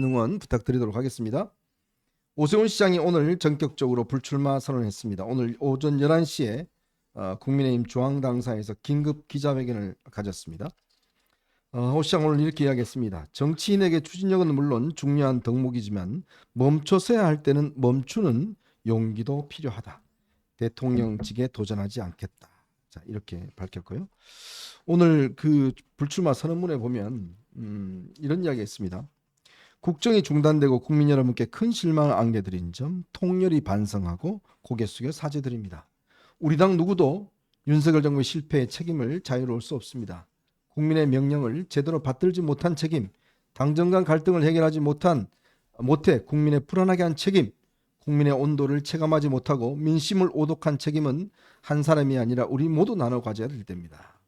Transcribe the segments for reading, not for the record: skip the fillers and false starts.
응원 부탁드리도록 하겠습니다. 오세훈 시장이 오늘 전격적으로 불출마 선언했습니다. 오늘 오전 11시에 국민의힘 중앙당사에서 긴급 기자회견을 가졌습니다. 오 시장 오늘 이렇게 이야기했습니다. 정치인에게 추진력은 물론 중요한 덕목이지만 멈춰서야 할 때는 멈추는 용기도 필요하다. 대통령직에 도전하지 않겠다. 자, 이렇게 밝혔고요. 오늘 그 불출마 선언문에 보면 이런 이야기했습니다. 국정이 중단되고 국민 여러분께 큰 실망을 안겨드린 점 통렬히 반성하고 고개 숙여 사죄드립니다. 우리 당 누구도 윤석열 정부의 실패의 책임을 자유로울 수 없습니다. 국민의 명령을 제대로 받들지 못한 책임, 당정 간 갈등을 해결하지 못해 국민의 불안하게 한 책임, 국민의 온도를 체감하지 못하고 민심을 오독한 책임은 한 사람이 아니라 우리 모두 나눠 가져야 될 때입니다.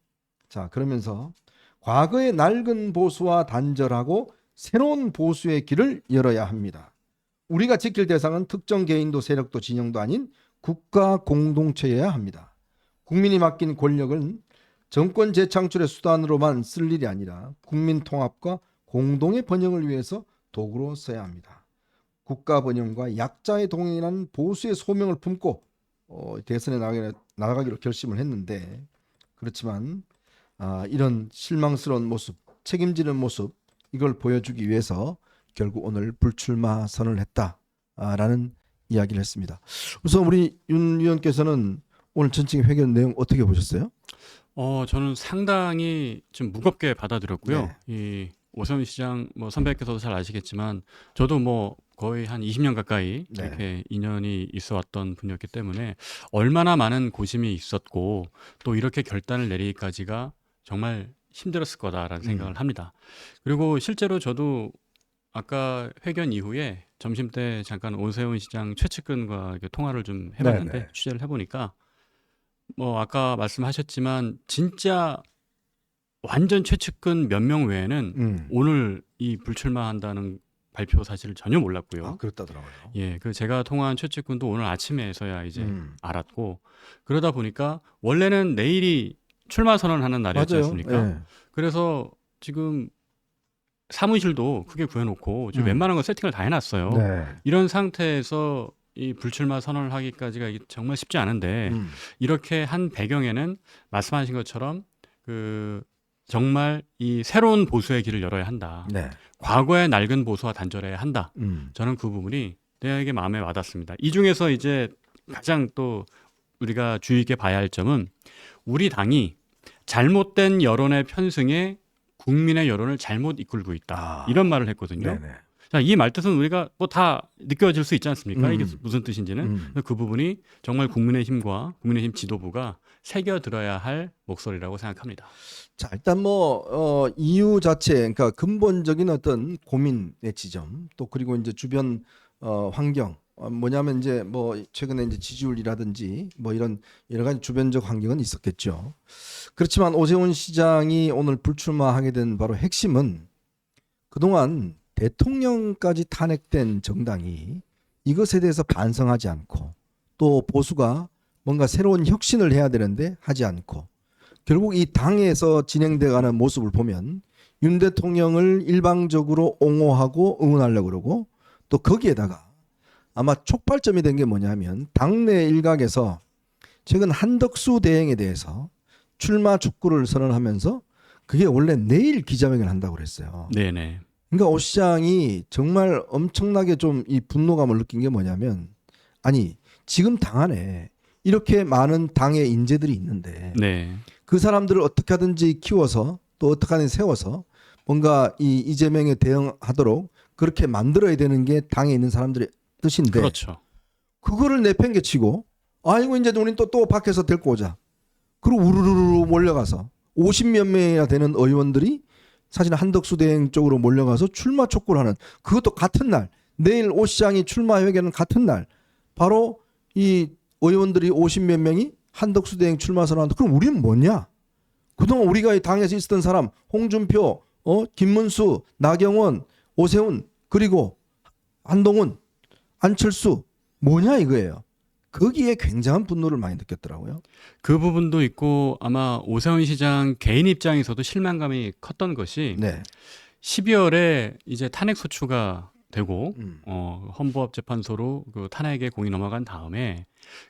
자, 그러면서 과거의 낡은 보수와 단절하고 새로운 보수의 길을 열어야 합니다. 우리가 지킬 대상은 특정 개인도 세력도 진영도 아닌 국가 공동체여야 합니다. 국민이 맡긴 권력은 정권 재창출의 수단으로만 쓸 일이 아니라 국민 통합과 공동의 번영을 위해서 도구로 써야 합니다. 국가 번영과 약자의 동행이라는 보수의 소명을 품고 대선에 나가기로 결심을 했는데, 그렇지만 이런 실망스러운 모습, 책임지는 모습, 이걸 보여주기 위해서 결국 오늘 불출마 선언을 했다라는 이야기를 했습니다. 우선 우리 윤 위원께서는 오늘 전체 회견 내용 어떻게 보셨어요? 저는 상당히 좀 무겁게 받아들였고요. 네. 이 오세훈 시장 선배께서도 잘 아시겠지만 저도 거의 한 20년 가까이 네. 이렇게 인연이 있어왔던 분이었기 때문에 얼마나 많은 고심이 있었고 또 이렇게 결단을 내리기까지가 정말 힘들었을 거다라는 생각을 합니다. 그리고 실제로 저도 아까 회견 이후에 점심 때 잠깐 오세훈 시장 최측근과 이렇게 통화를 좀 해봤는데 네네. 취재를 해보니까 아까 말씀하셨지만 진짜 완전 최측근 몇 명 외에는 오늘 이 불출마한다는 발표 사실을 전혀 몰랐고요. 그렇다더라고요. 예, 그 제가 통화한 최측근도 오늘 아침에서야 이제 알았고, 그러다 보니까 원래는 내일이 출마 선언하는 날이었지 맞아요. 않습니까? 네. 그래서 지금 사무실도 크게 구해놓고 지금 음. 웬만한 거 세팅을 다 해놨어요. 네. 이런 상태에서 이 불출마 선언을 하기까지가 이게 정말 쉽지 않은데 이렇게 한 배경에는 말씀하신 것처럼 정말 이 새로운 보수의 길을 열어야 한다. 네. 과거의 낡은 보수와 단절해야 한다. 음. 저는 그 부분이 되게 마음에 와닿습니다. 이 중에서 이제 가장 또 우리가 주의 있게 봐야 할 점은 우리 당이 잘못된 여론의 편승에 국민의 여론을 잘못 이끌고 있다. 이런 말을 했거든요. 네네. 자, 이 말뜻은 우리가 다 느껴질 수 있지 않습니까? 이게 무슨 뜻인지는. 그 부분이 정말 국민의힘과 국민의힘 지도부가 새겨들어야 할 목소리라고 생각합니다. 자, 일단 이유 자체, 그러니까 근본적인 어떤 고민의 지점, 또 그리고 이제 주변 환경, 뭐냐면 이제 최근에 이제 지지율이라든지 이런 여러 가지 주변적 환경은 있었겠죠. 그렇지만 오세훈 시장이 오늘 불출마하게 된 바로 핵심은 그동안 대통령까지 탄핵된 정당이 이것에 대해서 반성하지 않고, 또 보수가 뭔가 새로운 혁신을 해야 되는데 하지 않고, 결국 이 당에서 진행돼가는 모습을 보면 윤 대통령을 일방적으로 옹호하고 응원하려고 그러고, 또 거기에다가 아마 촉발점이 된 게 뭐냐면 당내 일각에서 최근 한덕수 대행에 대해서 출마 촉구를 선언하면서 그게 원래 내일 기자회견을 한다고 그랬어요. 네네. 그러니까 오 시장이 정말 엄청나게 좀 이 분노감을 느낀 게 뭐냐면, 아니 지금 당 안에 이렇게 많은 당의 인재들이 있는데 네. 그 사람들을 어떻게 하든지 키워서 또 어떻게 하든지 세워서 뭔가 이 이재명에 대응하도록 그렇게 만들어야 되는 게 당에 있는 사람들의 뜻인데, 그렇죠. 그거를 내팽개치고 아이고 이제 우린 또 밖에서 데리고 오자. 그리고 우르르르 몰려가서 50몇 명이나 되는 의원들이 사실 한덕수 대행 쪽으로 몰려가서 출마 촉구를 하는, 그것도 같은 날, 내일 오 시장이 출마 회견은 같은 날, 바로 이 의원들이 50몇 명이 한덕수 대행 출마 선언한다. 그럼 우리는 뭐냐? 그동안 우리가 이 당에서 있었던 사람, 홍준표, 김문수, 나경원, 오세훈, 그리고 한동훈, 안철수 뭐냐 이거예요. 거기에 굉장한 분노를 많이 느꼈더라고요. 그 부분도 있고 아마 오세훈 시장 개인 입장에서도 실망감이 컸던 것이 네. 12월에 이제 탄핵 소추가 되고 음. 헌법재판소로 그 탄핵의 공이 넘어간 다음에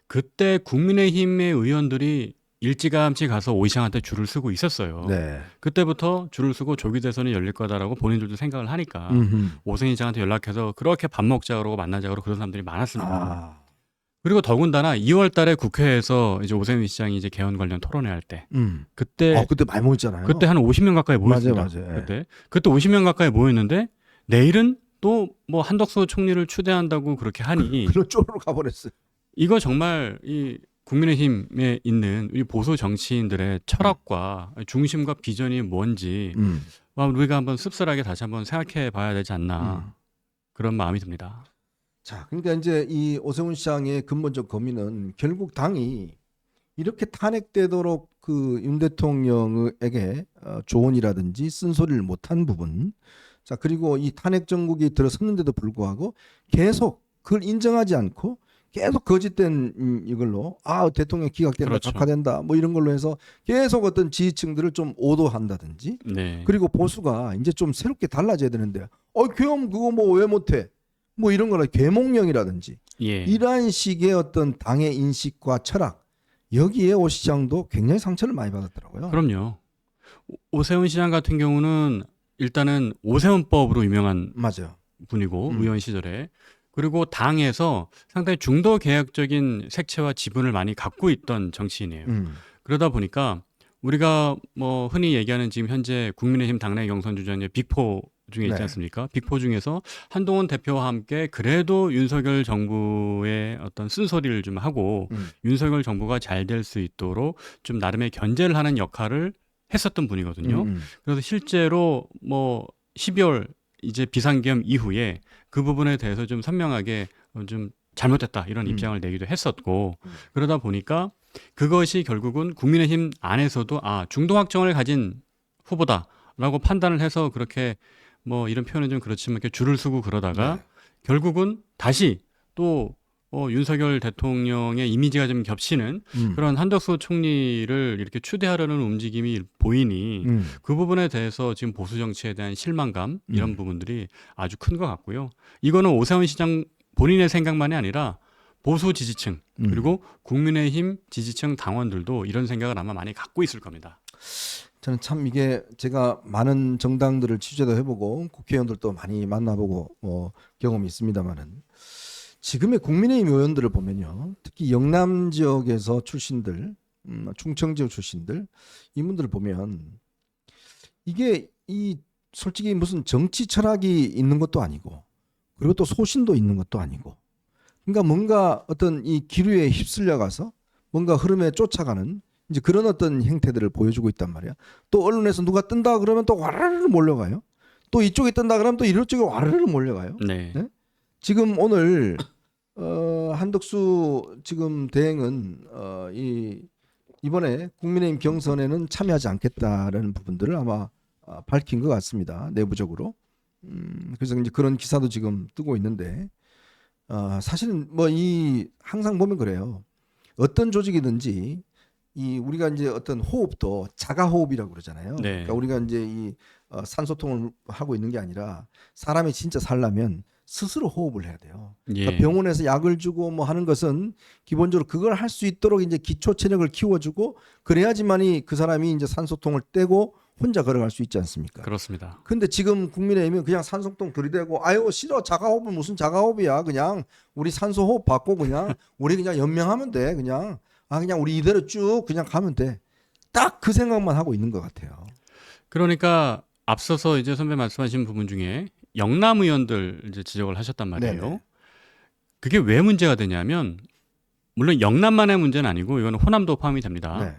그때 국민의힘의 의원들이 일찌감치 가서 오 시장한테 줄을 서고 있었어요. 네. 그때부터 줄을 서고 조기 대선이 열릴 거다라고 본인들도 생각을 하니까 음흠. 오세훈 시장한테 연락해서 그렇게 밥 먹자 그러고 만나자 그러고 그런 사람들이 많았습니다. 아. 그리고 더군다나 2월 달에 국회에서 이제 오세훈 시장이 이제 개헌 관련 토론회 할 때 그때 그때 많이 모였잖아요. 그때 한 50명 가까이 모였습니다. 맞아요. 그때 50명 가까이 모였는데 내일은 또 뭐 한덕수 총리를 추대한다고 그렇게 하니 그런 쪽으로 가버렸어요. 이거 정말 이 국민의힘에 있는 우리 보수 정치인들의 철학과 중심과 비전이 뭔지 우리가 한번 씁쓸하게 다시 한번 생각해 봐야 되지 않나 그런 마음이 듭니다. 자, 그러니까 이제 이 오세훈 시장의 근본적 고민은 결국 당이 이렇게 탄핵되도록 그 윤 대통령에게 조언이라든지 쓴소리를 못한 부분, 자 그리고 이 탄핵 정국이 들어섰는데도 불구하고 계속 그걸 인정하지 않고 계속 거짓된 이걸로 대통령 기각된다, 그렇죠. 각하된다 뭐 이런 걸로 해서 계속 어떤 지지층들을 좀 오도한다든지 네. 그리고 보수가 이제 좀 새롭게 달라져야 되는데 계엄 그거 뭐 왜 못해 뭐 이런 거나 계몽령이라든지 예. 이러한 식의 어떤 당의 인식과 철학 여기에 오 시장도 굉장히 상처를 많이 받았더라고요. 그럼요. 오세훈 시장 같은 경우는 일단은 오세훈법으로 유명한 맞아요. 분이고 의원 시절에 그리고 당에서 상당히 중도 개혁적인 색채와 지분을 많이 갖고 있던 정치인이에요. 그러다 보니까 우리가 뭐 흔히 얘기하는 지금 현재 국민의힘 당내 경선 주자의 빅4 중에 있지 네. 않습니까? 빅4 중에서 한동훈 대표와 함께 그래도 윤석열 정부의 어떤 쓴소리를 좀 하고 윤석열 정부가 잘 될 수 있도록 좀 나름의 견제를 하는 역할을 했었던 분이거든요. 그래서 실제로 뭐 12월 이제 비상계엄 이후에 그 부분에 대해서 좀 선명하게 좀 잘못됐다 이런 입장을 내기도 했었고 그러다 보니까 그것이 결국은 국민의힘 안에서도 중도 확정을 가진 후보다라고 판단을 해서 그렇게 뭐 이런 표현은 좀 그렇지만 이렇게 줄을 서고 그러다가 결국은 다시 또 윤석열 대통령의 이미지가 좀 겹치는 그런 한덕수 총리를 이렇게 추대하려는 움직임이 보이니 그 부분에 대해서 지금 보수 정치에 대한 실망감 이런 부분들이 아주 큰 것 같고요. 이거는 오세훈 시장 본인의 생각만이 아니라 보수 지지층 그리고 국민의힘 지지층 당원들도 이런 생각을 아마 많이 갖고 있을 겁니다. 저는 참 이게 제가 많은 정당들을 취재도 해보고 국회의원들도 많이 만나보고 경험이 있습니다만은 지금의 국민의힘 의원들을 보면요, 특히 영남 지역에서 출신들, 충청 지역 출신들 이분들을 보면 이게 이 솔직히 무슨 정치 철학이 있는 것도 아니고 그리고 또 소신도 있는 것도 아니고 그러니까 뭔가 어떤 이 기류에 휩쓸려 가서 뭔가 흐름에 쫓아가는 이제 그런 어떤 행태들을 보여주고 있단 말이야. 또 언론에서 누가 뜬다 그러면 또 와르르 몰려가요. 또 이쪽에 뜬다 그러면 또 이쪽에 와르르 몰려가요. 네. 네? 지금 오늘 한덕수 지금 대행은 이번에 국민의힘 경선에는 참여하지 않겠다라는 부분들을 아마 밝힌 것 같습니다. 내부적으로. 그래서 이제 그런 기사도 지금 뜨고 있는데 사실은 뭐 항상 보면 그래요. 어떤 조직이든지 우리가 이제 어떤 호흡도 자가 호흡이라고 그러잖아요. 네. 그러니까 우리가 이제 산소통을 하고 있는 게 아니라 사람이 진짜 살려면 스스로 호흡을 해야 돼요. 그러니까 예. 병원에서 약을 주고 뭐 하는 것은 기본적으로 그걸 할 수 있도록 이제 기초 체력을 키워주고 그래야지만이 그 사람이 이제 산소통을 떼고 혼자 걸어갈 수 있지 않습니까? 그렇습니다. 근데 지금 국민의힘은 그냥 산소통 들이대고 아유 싫어 자가호흡은 무슨 자가호흡이야 그냥 우리 산소호흡 받고 그냥 우리 그냥 연명하면 돼 그냥 그냥 우리 이대로 쭉 그냥 가면 돼. 딱 그 생각만 하고 있는 것 같아요. 그러니까 앞서서 이제 선배 말씀하신 부분 중에 영남 의원들 이제 지적을 하셨단 말이에요. 네네. 그게 왜 문제가 되냐면 물론 영남만의 문제는 아니고 이거는 호남도 포함이 됩니다. 네.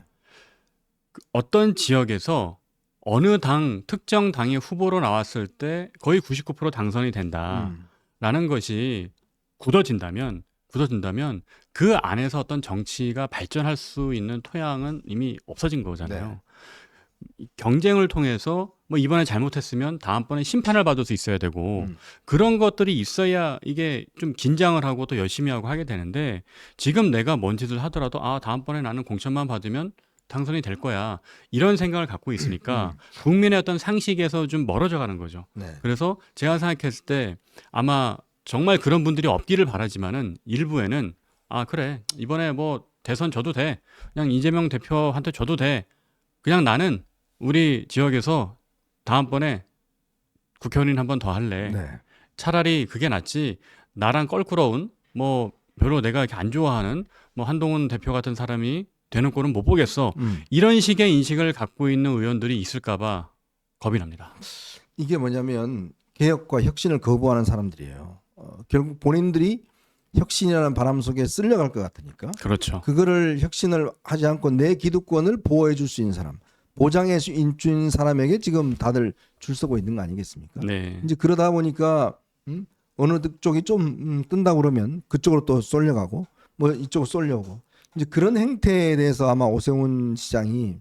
어떤 지역에서 어느 특정 당이 후보로 나왔을 때 거의 99% 당선이 된다라는 것이 굳어진다면 그 안에서 어떤 정치가 발전할 수 있는 토양은 이미 없어진 거잖아요. 경쟁을 통해서 뭐 이번에 잘못했으면 다음번에 심판을 받을 수 있어야 되고 그런 것들이 있어야 이게 좀 긴장을 하고 또 열심히 하고 하게 되는데 지금 내가 뭔 짓을 하더라도 다음번에 나는 공천만 받으면 당선이 될 거야. 이런 생각을 갖고 있으니까 국민의 어떤 상식에서 좀 멀어져 가는 거죠. 네. 그래서 제가 생각했을 때 아마 정말 그런 분들이 없기를 바라지만은 일부에는 아, 그래. 이번에 뭐 대선 져도 돼. 그냥 이재명 대표한테 줘도 돼. 그냥 나는 우리 지역에서 다음번에 국회의원인 한 번 더 할래. 네. 차라리 그게 낫지. 나랑 껄끄러운 뭐 별로 내가 이렇게 안 좋아하는 뭐 한동훈 대표 같은 사람이 되는 꼴은 못 보겠어. 이런 식의 인식을 갖고 있는 의원들이 있을까봐 겁이 납니다. 이게 뭐냐면 개혁과 혁신을 거부하는 사람들이에요. 결국 본인들이 혁신이라는 바람 속에 쓸려갈 것 같으니까 그렇죠. 그거를 혁신을 하지 않고 내 기득권을 보호해 줄 수 있는 사람, 보장해 준 사람에게 지금 다들 줄 서고 있는 거 아니겠습니까? 네. 이제 그러다 보니까 어느 쪽이 좀 뜬다 그러면 그쪽으로 또 쏠려가고 뭐 이쪽으로 쏠려오고 이제 그런 행태에 대해서 아마 오세훈 시장이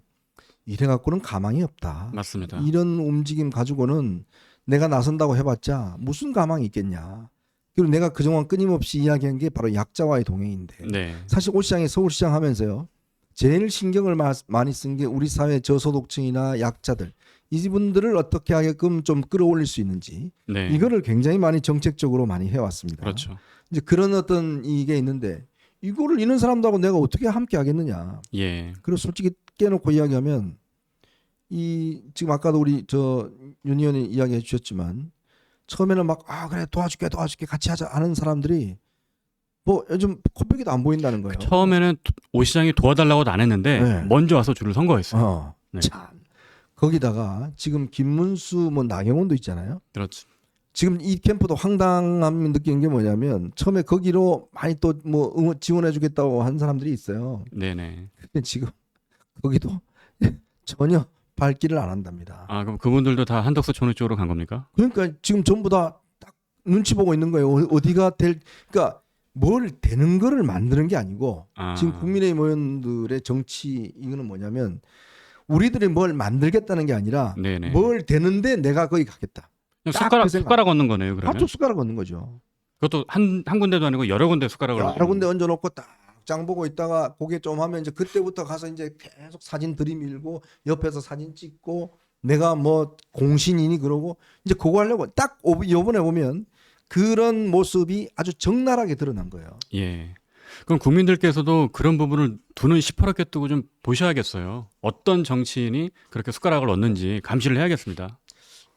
이래 갖고는 가망이 없다. 맞습니다. 이런 움직임 가지고는 내가 나선다고 해봤자 무슨 가망이 있겠냐. 그리고 내가 그동안 끊임없이 이야기한 게 바로 약자와의 동행인데 네. 사실 오 시장이 서울시장 하면서요 제일 신경을 많이 쓴 게 우리 사회 저소득층이나 약자들 이분들을 어떻게 하게끔 좀 끌어올릴 수 있는지 네. 이거를 굉장히 많이 정책적으로 많이 해왔습니다. 그렇죠. 이제 그런 어떤 이게 있는데 이거를 이런 사람들하고 내가 어떻게 함께 하겠느냐. 예. 그리고 솔직히 깨놓고 이야기하면 이 지금 아까도 우리 저 윤 의원이 이야기해 주셨지만 처음에는 막 그래 도와줄게 같이 하자 하는 사람들이 뭐 요즘 코빼기도 안 보인다는 거예요. 처음에는 오 시장이 도와달라고도 안 했는데 네. 먼저 와서 줄을 선 거였어요. 네. 참 거기다가 지금 김문수 뭐 나경원도 있잖아요. 그렇죠. 지금 이 캠프도 황당함 느끼는 게 뭐냐면 처음에 거기로 많이 또 뭐 지원해 주겠다고 한 사람들이 있어요. 네네. 근데 지금 거기도 전혀 발길을 안 한답니다. 아, 그럼 그분들도 다 한덕수 총리 쪽으로 간 겁니까? 그러니까 지금 전부 다 딱 눈치 보고 있는 거예요. 어디가 그러니까 뭘 되는 거를 만드는 게 아니고 아, 지금 국민의힘 의원들의 정치 이거는 뭐냐면 우리들이 뭘 만들겠다는 게 아니라 네네. 뭘 되는데 내가 거기 가겠다. 그냥 딱그 생각. 숟가락 얹는 거네요. 그러면 한쪽 숟가락 얹는 거죠. 그것도 한 군데도 아니고 여러 군데 숟가락을 여러 군데 얹어놓고 딱 장 보고 있다가 고개 좀 하면 이제 그때부터 가서 이제 계속 사진 들이밀고 옆에서 사진 찍고 내가 뭐 공신이니 그러고 이제 그거 하려고 딱 요번에 보면 그런 모습이 아주 적나라하게 드러난 거예요. 예. 그럼 국민들께서도 그런 부분을 두는 시퍼렇게 뜨고 좀 보셔야겠어요. 어떤 정치인이 그렇게 숟가락을 얹는지 감시를 해야겠습니다.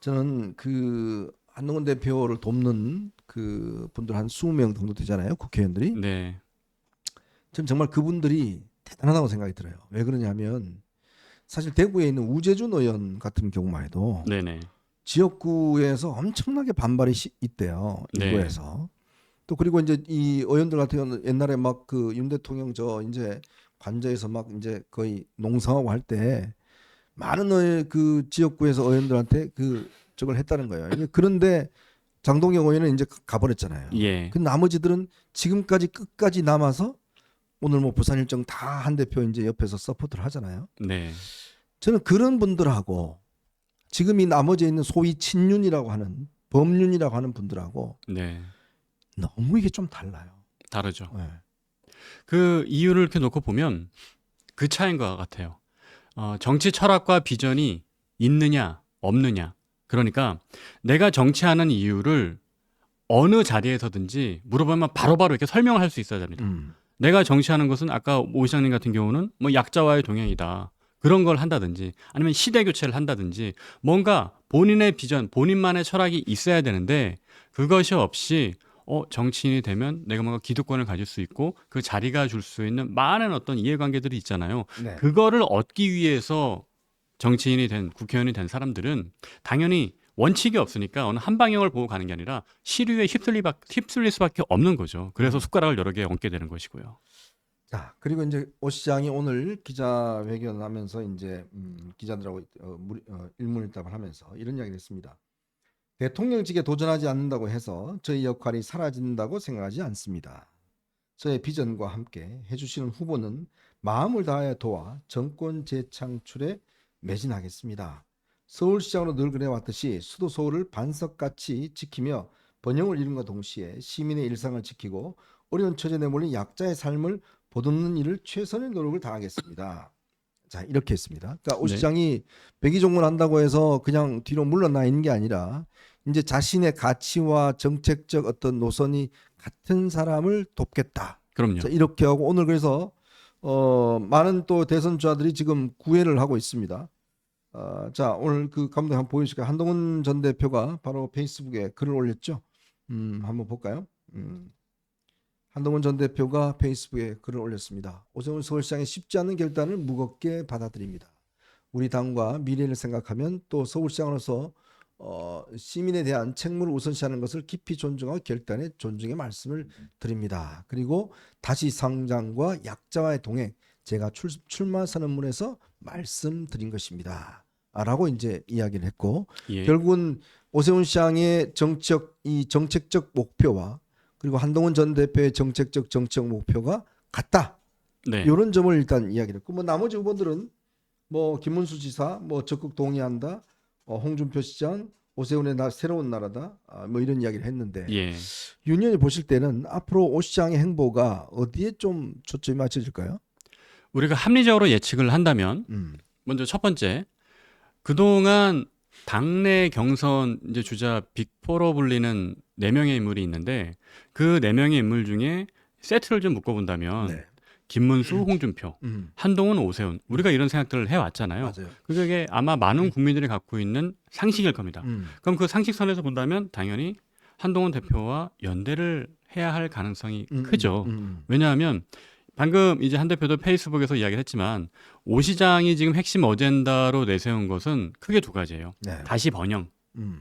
저는 그 한동훈 대표를 돕는 그 분들 한 20명 정도 되잖아요. 국회의원들이. 네. 저는 정말 그분들이 대단하다고 생각이 들어요. 왜 그러냐면 사실 대구에 있는 우재준 의원 같은 경우만 해도 네네. 지역구에서 엄청나게 반발이 있대요. 네. 일부에서. 또 그리고 이제 이 의원들 같은 경우는 옛날에 막 그 윤 대통령 저 이제 관저에서 막 이제 거의 농성하고 할 때 많은 그 지역구에서 의원들한테 그 저걸 했다는 거예요. 그런데 장동영 의원은 이제 가버렸잖아요. 예. 그 나머지들은 지금까지 끝까지 남아서 오늘 뭐 부산 일정 다 한 대표 이제 옆에서 서포트를 하잖아요. 네. 저는 그런 분들하고 지금 이 나머지 있는 소위 친윤이라고 하는 범윤이라고 하는 분들하고 네. 너무 이게 좀 달라요. 다르죠. 네. 그 이유를 이렇게 놓고 보면 그 차이인 것 같아요. 정치 철학과 비전이 있느냐 없느냐. 그러니까 내가 정치하는 이유를 어느 자리에서든지 물어보면 바로바로 이렇게 설명을 할 수 있어야 됩니다. 내가 정치하는 것은 아까 오 시장님 같은 경우는 뭐 약자와의 동행이다. 그런 걸 한다든지 아니면 시대 교체를 한다든지 뭔가 본인의 비전, 본인만의 철학이 있어야 되는데 그것이 없이 정치인이 되면 내가 뭔가 기득권을 가질 수 있고 그 자리가 줄 수 있는 많은 어떤 이해관계들이 있잖아요. 네. 그거를 얻기 위해서 정치인이 된 국회의원이 된 사람들은 당연히 원칙이 없으니까 어느 한 방향을 보고 가는 게 아니라 시류에 휩쓸릴 수밖에 없는 거죠. 그래서 숟가락을 여러 개 얹게 되는 것이고요. 자 그리고 이제 오 시장이 오늘 기자회견하면서 이제 기자들하고 일문일답을 하면서 이런 이야기를 했습니다. 대통령직에 도전하지 않는다고 해서 저희 역할이 사라진다고 생각하지 않습니다. 저의 비전과 함께 해주시는 후보는 마음을 다하여 도와 정권 재창출에 매진하겠습니다. 서울시장으로 늘 그래왔듯이 수도 서울을 반석같이 지키며 번영을 이룬과 동시에 시민의 일상을 지키고 어려운 처지에 내몰린 약자의 삶을 보듬는 일을 최선의 노력을 다하겠습니다. 자, 이렇게 했습니다. 그러니까 오 네. 시장이 백의종군 한다고 해서 그냥 뒤로 물러나 있는 게 아니라 이제 자신의 가치와 정책적 어떤 노선이 같은 사람을 돕겠다. 그럼요. 자, 이렇게 하고 오늘 그래서 많은 또 대선 주자들이 지금 구애를 하고 있습니다. 자, 오늘 그 감독 한번 보여주실까요? 한동훈 전 대표가 바로 페이스북에 글을 올렸죠. 한번 볼까요? 한동훈 전 대표가 페이스북에 글을 올렸습니다. 오세훈 서울시장의 쉽지 않은 결단을 무겁게 받아들입니다. 우리 당과 미래를 생각하면 또 서울시장으로서 시민에 대한 책무를 우선시하는 것을 깊이 존중하고 결단에 존중의 말씀을 드립니다. 그리고 다시 성장과 약자와의 동행, 제가 출마 선언문에서 말씀드린 것입니다. 라고 이제 이야기를 했고 예. 결국은 오세훈 시장의 정책적 목표와 그리고 한동훈 전 대표의 정책 목표가 같다. 네. 이런 점을 일단 이야기를 했고 뭐 나머지 후보들은 뭐 김문수 지사 뭐 적극 동의한다. 홍준표 시장 오세훈의 새로운 나라다. 뭐 이런 이야기를 했는데 예. 윤 의원이 보실 때는 앞으로 오 시장의 행보가 어디에 좀 초점이 맞춰질까요? 우리가 합리적으로 예측을 한다면 먼저 첫 번째, 그동안 당내 경선 이제 주자 빅4로 불리는 4명의 인물이 있는데 그 4명의 인물 중에 세트를 좀 묶어본다면 네. 김문수, 홍준표, 한동훈, 오세훈, 우리가 이런 생각들을 해왔잖아요. 맞아요. 그게 아마 많은 국민들이 갖고 있는 상식일 겁니다. 그럼 그 상식선에서 본다면 당연히 한동훈 대표와 연대를 해야 할 가능성이 크죠. 왜냐하면 방금 이제 한 대표도 페이스북에서 이야기를 했지만 오 시장이 지금 핵심 어젠다로 내세운 것은 크게 두 가지예요. 네. 다시 번영,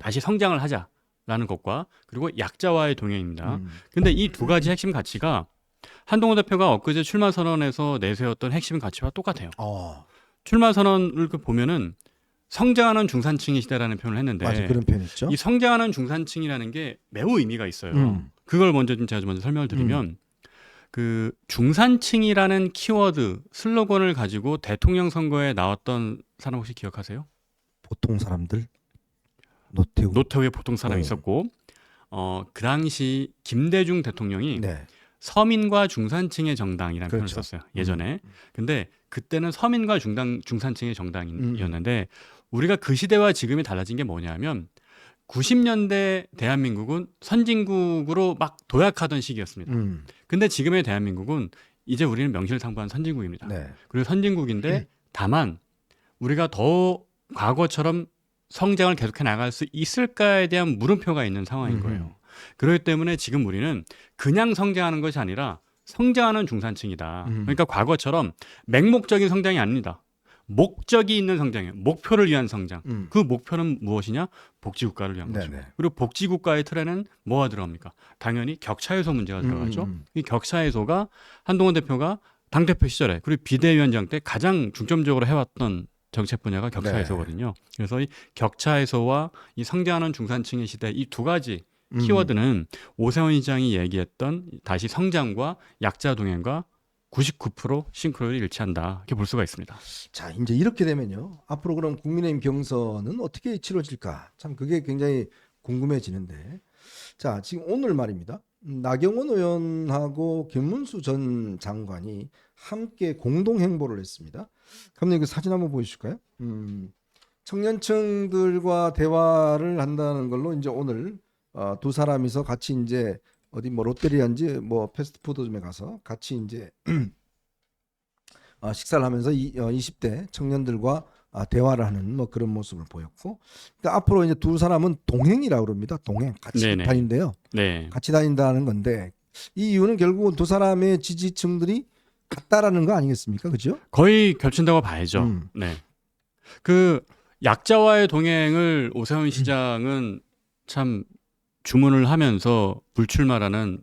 다시 성장을 하자라는 것과 그리고 약자와의 동행입니다. 근데 이 두 가지 핵심 가치가 한동훈 대표가 엊그제 출마 선언에서 내세웠던 핵심 가치와 똑같아요. 출마 선언을 보면은 성장하는 중산층의 시대라는 표현을 했는데 맞아요. 그런 표현 있죠. 이 성장하는 중산층이라는 게 매우 의미가 있어요. 그걸 제가 먼저 설명을 드리면 그 중산층이라는 키워드 슬로건을 가지고 대통령 선거에 나왔던 사람 혹시 기억하세요? 보통 사람들 노태우의 보통 사람이 있었고 그 당시 김대중 대통령이 서민과 중산층의 정당이라는 표현을 썼어요. 예전에. 근데 그때는 서민과 중산층의 정당이었는데 우리가 그 시대와 지금이 달라진 게 뭐냐면 90년대 대한민국은 선진국으로 막 도약하던 시기였습니다. 근데 지금의 대한민국은 이제 우리는 명실상부한 선진국입니다. 그리고 선진국인데 다만 우리가 더 과거처럼 성장을 계속해 나갈 수 있을까에 대한 물음표가 있는 상황인 거예요. 그렇기 때문에 지금 우리는 그냥 성장하는 것이 아니라 성장하는 중산층이다. 그러니까 과거처럼 맹목적인 성장이 아닙니다. 목적이 있는 성장이에요. 목표를 위한 성장. 그 목표는 무엇이냐? 복지국가를 위한 거죠. 그리고 복지국가의 틀에는 뭐가 들어갑니까? 당연히 격차 해소 문제가 들어가죠. 이 격차 해소가 한동훈 대표가 당대표 시절에 그리고 비대위원장 때 가장 중점적으로 해왔던 정책 분야가 격차 해소거든요. 그래서 이 격차 해소와 이 성장하는 중산층의 시대 이 두 가지 키워드는 오세훈 시장이 얘기했던 다시 성장과 약자 동행과 99% 싱크로율이 일치한다. 이렇게 볼 수가 있습니다. 자, 이제 이렇게 되면요. 앞으로 그럼 국민의힘 경선은 어떻게 치러질까? 참 그게 굉장히 궁금해지는데. 자, 지금 오늘 말입니다. 나경원 의원하고 김문수 전 장관이 함께 공동 행보를 했습니다. 감독님 그 사진 한번 보여주실까요? 청년층들과 대화를 한다는 걸로 이제 오늘 두 사람이서 같이 이제 어디 뭐 롯데리아인지 뭐 패스트푸드점에 가서 같이 이제 식사를 하면서 20대 청년들과 대화를 하는 뭐 그런 모습을 보였고, 그러니까 앞으로 이제 두 사람은 동행이라고 그럽니다. 동행 같이 다닌대요. 같이 다닌다는 건데 이 이유는 결국은 두 사람의 지지층들이 같다라는 거 아니겠습니까? 그죠? 거의 겹친다고 봐야죠. 그 약자와의 동행을 오세훈 시장은 참 주문을 하면서 불출마라는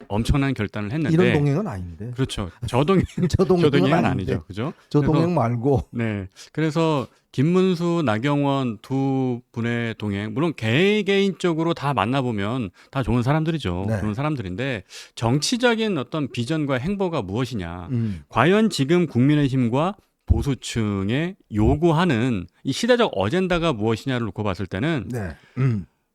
엄청난 결단을 했는데 이런 동행은 아닌데. 그렇죠. 저동행은 아니죠. 그죠? 저 동행 말고. 네. 그래서 김문수, 나경원 두 분의 동행 물론 개인적으로 다 만나보면 다 좋은 사람들이죠. 좋은 사람들인데 정치적인 어떤 비전과 행보가 무엇이냐. 과연 지금 국민의힘과 보수층에 요구하는 이 시대적 어젠다가 무엇이냐를 놓고 봤을 때는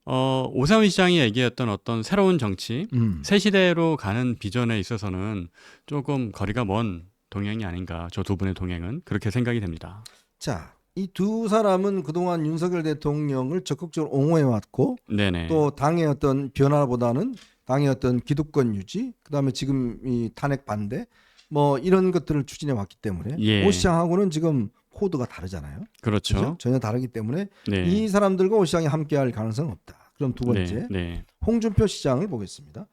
오세훈 시장이 얘기했던 어떤 새로운 정치, 새 시대로 가는 비전에 있어서는 조금 거리가 먼 동행이 아닌가. 저 두 분의 동행은 그렇게 생각이 됩니다. 자, 이 두 사람은 그동안 윤석열 대통령을 적극적으로 옹호해 왔고 네네. 또 당의 어떤 변화보다는 당의 어떤 기득권 유지, 그다음에 지금 이 탄핵 반대 뭐 이런 것들을 추진해 왔기 때문에 예. 오 시장하고는 지금 코드가 다르잖아요. 그렇죠. 그죠? 전혀 다르기 때문에 네. 이 사람들과 오 시장이 함께할 가능성은 없다. 그럼 두 번째 네. 홍준표 시장을 보겠습니다.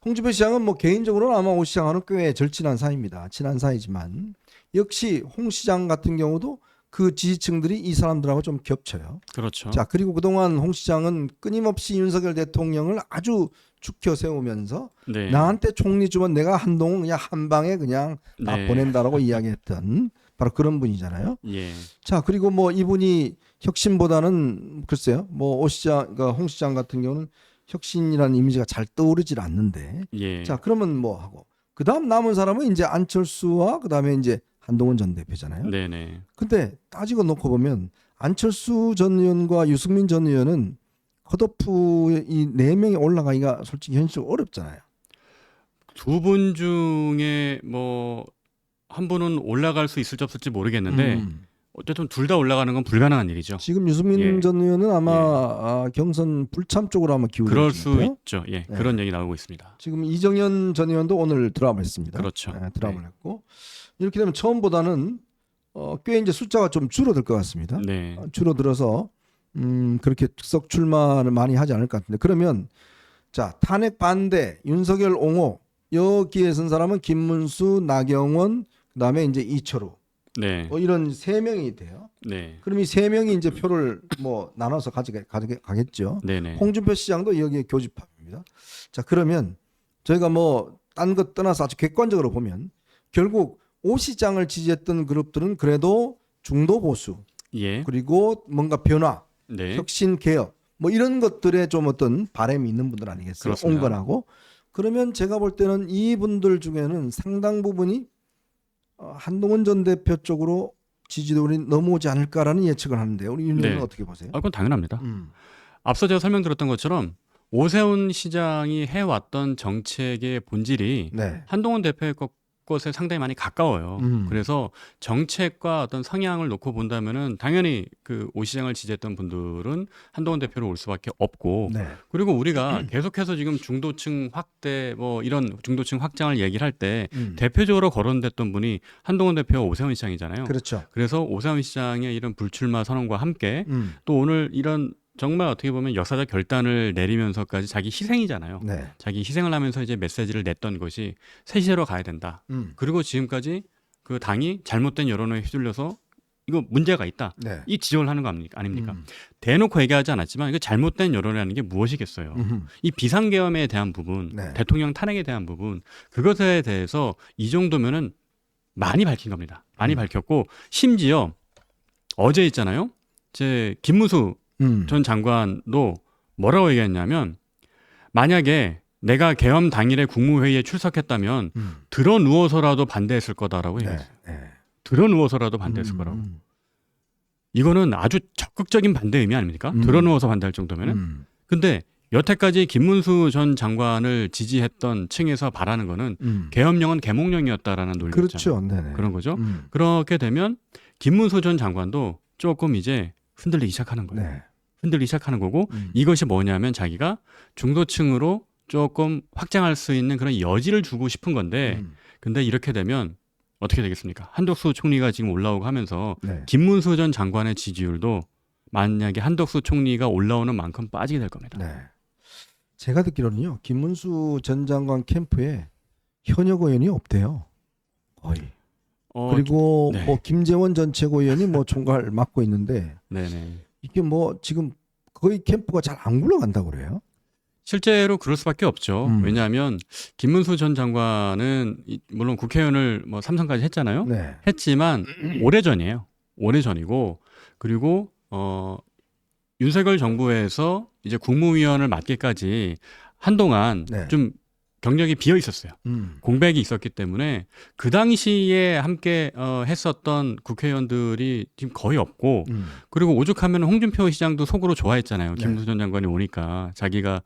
홍준표 시장은 뭐 개인적으로는 아마 오 시장하고는 꽤 절친한 사이입니다. 친한 사이지만 역시 홍 시장 같은 경우도 그 지지층들이 이 사람들하고 좀 겹쳐요. 그렇죠. 자, 그리고 그동안 홍 시장은 끊임없이 윤석열 대통령을 아주 죽혀 세우면서 네. 나한테 총리 주면 내가 한동훈 그냥 한 방에 그냥 다 네. 보낸다라고 이야기했던 바로 그런 분이잖아요. 예. 자, 그리고 뭐 이분이 혁신보다는 글쎄요, 뭐 오 시장, 그러니까 홍 시장 같은 경우는 혁신이라는 이미지가 잘 떠오르질 않는데, 예. 자, 그러면 뭐 하고 그 다음 남은 사람은 이제 안철수와 그 다음에 이제 한동훈 전 대표잖아요. 네네. 근데 따지고 놓고 보면 안철수 전 의원과 유승민 전 의원은 컷오프 이 네 명이 올라가기가 솔직히 현실적으로 어렵잖아요. 두 분 중에 뭐 한 분은 올라갈 수 있을지 없을지 모르겠는데 어쨌든 둘 다 올라가는 건 불가능한 일이죠. 지금 유승민 예. 전 의원은 아마 예. 경선 불참 쪽으로 아마 기울어질 그럴 수 텐데요. 있죠. 예. 네. 그런 얘기 나오고 있습니다. 지금 이정현 전 의원도 오늘 드랍을 했습니다. 그렇죠. 드랍을 네. 했고 이렇게 되면 처음보다는 꽤 이제 숫자가 좀 줄어들 것 같습니다. 네. 줄어들어서 그렇게 특석 출마를 많이 하지 않을 것 같은데 그러면 자 탄핵 반대 윤석열 옹호 여기에 선 사람은 김문수, 나경원 그다음에 이제 이철우 네. 뭐 이런 세 명이 돼요. 네. 그럼 이 세 명이 이제 표를 뭐 나눠서 가겠죠. 네네. 홍준표 시장도 여기에 교집합입니다. 자 그러면 저희가 뭐 딴 것 떠나서 아주 객관적으로 보면 결국 오 시장을 지지했던 그룹들은 그래도 중도 보수 예. 그리고 뭔가 변화, 네. 혁신, 개혁 뭐 이런 것들에 좀 어떤 바람이 있는 분들 아니겠어요? 그렇습니다. 온건하고 그러면 제가 볼 때는 이분들 중에는 상당 부분이 한동훈 전 대표 쪽으로 지지도율이 넘어오지 않을까라는 예측을 하는데 우리 윤 의원은 네. 어떻게 보세요? 그건 당연합니다. 앞서 제가 설명드렸던 것처럼 오세훈 시장이 해왔던 정책의 본질이 네. 한동훈 대표의 것에 상당히 많이 가까워요. 음. 그래서 정책과 어떤 성향을 놓고 본다면은 당연히 그 오 시장을 지지했던 분들은 한동훈 대표로 올 수밖에 없고 네. 그리고 우리가 계속해서 지금 중도층 확대 뭐 이런 중도층 확장을 얘기를 할 때 대표적으로 거론됐던 분이 한동훈 대표와 오세훈 시장이잖아요. 그렇죠. 그래서 오세훈 시장의 이런 불출마 선언과 함께 음. 또 오늘 이런 정말 어떻게 보면 역사적 결단을 내리면서까지 자기 희생이잖아요. 네. 자기 희생을 하면서 이제 메시지를 냈던 것이 세시대로 가야 된다. 그리고 지금까지 그 당이 잘못된 여론에 휘둘려서 이거 문제가 있다. 네. 이 지적을 하는 거 아닙니까? 대놓고 얘기하지 않았지만 이거 잘못된 여론이라는 게 무엇이겠어요. 이 비상계엄에 대한 부분, 네. 대통령 탄핵에 대한 부분 그것에 대해서 이 정도면은 많이 밝힌 겁니다. 많이 밝혔고 심지어 어제 있잖아요. 제 김문수 전 장관도 뭐라고 얘기했냐면 만약에 내가 계엄 당일에 국무회의에 출석했다면 들어 누워서라도 반대했을 거다라고 네. 얘기했어요. 네. 들어 누워서라도 반대했을 거라고. 이거는 아주 적극적인 반대 의미 아닙니까? 들어 누워서 반대할 정도면은. 근데 여태까지 김문수 전 장관을 지지했던 층에서 바라는 거는 계엄령은 계몽령이었다라는 논리였잖아요. 그렇죠. 네네. 그런 거죠. 그렇게 되면 김문수 전 장관도 조금 이제 흔들리기 시작하는 거예요. 네. 흔들리기 시작하는 거고 이것이 뭐냐면 자기가 중도층으로 조금 확장할 수 있는 그런 여지를 주고 싶은 건데 근데 이렇게 되면 어떻게 되겠습니까? 한덕수 총리가 지금 올라오고 하면서 네. 김문수 전 장관의 지지율도 만약에 한덕수 총리가 올라오는 만큼 빠지게 될 겁니다. 네. 제가 듣기로는요. 김문수 전 장관 캠프에 현역 의원이 없대요. 거의. 그리고 네. 뭐 김재원 전 최고위원이 뭐 총괄 맡고 있는데 네네. 이게 뭐 지금 거의 캠프가 잘 안 굴러간다고 그래요. 실제로 그럴 수밖에 없죠. 왜냐하면 김문수 전 장관은 물론 국회의원을 뭐 3선까지 했잖아요. 네. 했지만 오래전이에요. 오래전이고 그리고 윤석열 정부에서 이제 국무위원을 맡기까지 한동안 네. 좀 경력이 비어 있었어요. 공백이 있었기 때문에 그 당시에 함께 했었던 국회의원들이 지금 거의 없고 그리고 오죽하면 홍준표 시장도 속으로 좋아했잖아요. 김문수 전 장관이 오니까 자기가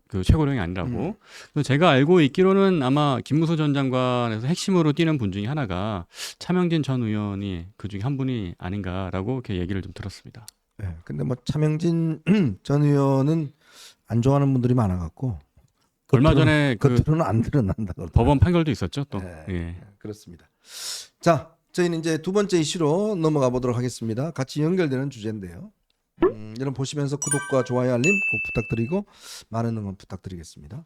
그 최고령이 아니라고. 그래서 제가 알고 있기로는 아마 김무소 전 장관에서 핵심으로 뛰는 분 중에 하나가 차명진 전 의원이 그 중에 한 분이 아닌가라고 이렇게 얘기를 좀 들었습니다. 예. 근데 뭐 차명진 전 의원은 안 좋아하는 분들이 많아갖고 얼마 전에 그 겉으로는 안 드러난다 그러더라고요. 법원 판결도 있었죠, 또. 네. 예. 그렇습니다. 자, 저희는 이제 두 번째 이슈로 넘어가 보도록 하겠습니다. 같이 연결되는 주제인데요. 여러분 보시면서 구독과 좋아요, 알림 꼭 부탁드리고 많은 응원 부탁드리겠습니다.